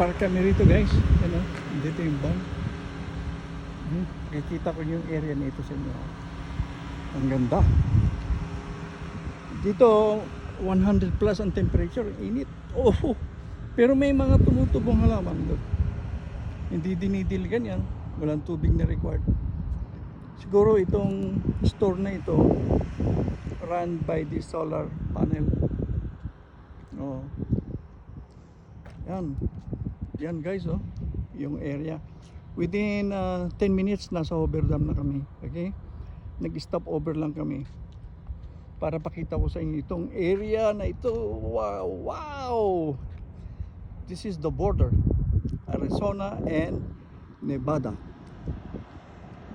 Park kami rito guys. Ano? Dito yung van. Kikita ko yung area nito sa inyo. Ang ganda. Dito 100 plus ang temperature. Init. Oh. Pero may mga tumutubong halaman doon. Hindi dinidilgan yan. Walang tubig na required. Siguro itong store na ito run by the solar panel. Oh. Yan guys, oh. Yung area. Within 10 minutes nasa overdam na kami. Okay? Nag-stop over lang kami para pakita ko sa inyo itong area na ito. Wow! This is the border. Arizona and Nevada.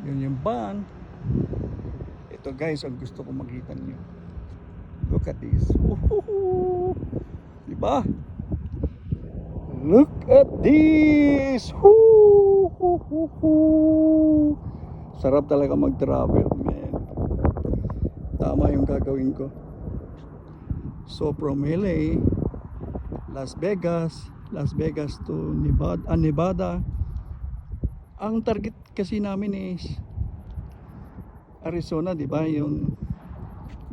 Yun yung van. Ito guys, ang gusto ko makita niyo. Look at this. Diba? Look at this. Sarap talaga mag-travel, man. Tama yung gagawin ko. So from LA, Las Vegas to Nevada. Ang target kasi namin is Arizona, di ba? Yung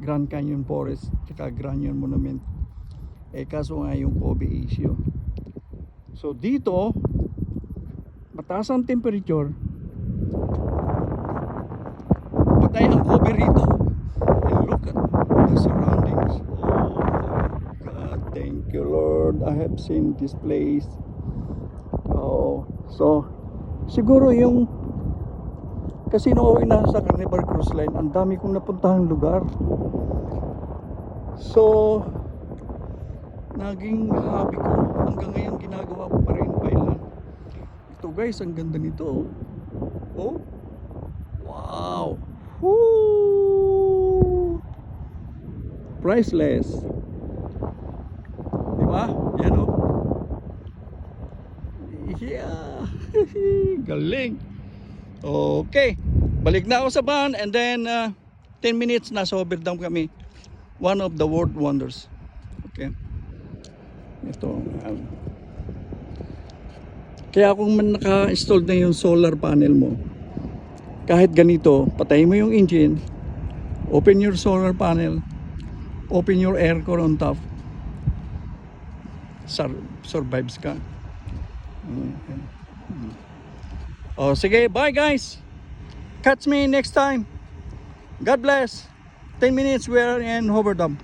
Grand Canyon Forest at Grand Canyon Monument. Kaso nga yung Kobe issue. So dito mataas ang temperature. Patay ang Kobe rito. And look at the surroundings. Oh God, thank you Lord. I have seen this place. Oh, so siguro yung kasi noong nasa Carnival Cruise Line, ang dami kong napuntahang lugar. So naging hobby ko hanggang ngayon, ginagawa ko pa rin bailan. Ito guys, ang ganda nito. Oh, wow. Woo! Priceless. Diba? Yan oh. Yeah. Galing. Okay, balik na ako sa van and then 10 minutes nasa overdam kami. One of the world wonders. Okay. Ito. Kaya kung naka-install na yung solar panel mo, kahit ganito, patayin mo yung engine, open your solar panel, open your aircon on top, survives ka. Oh, sige, bye guys. Catch me next time. God bless. 10 minutes, we are in Overdam.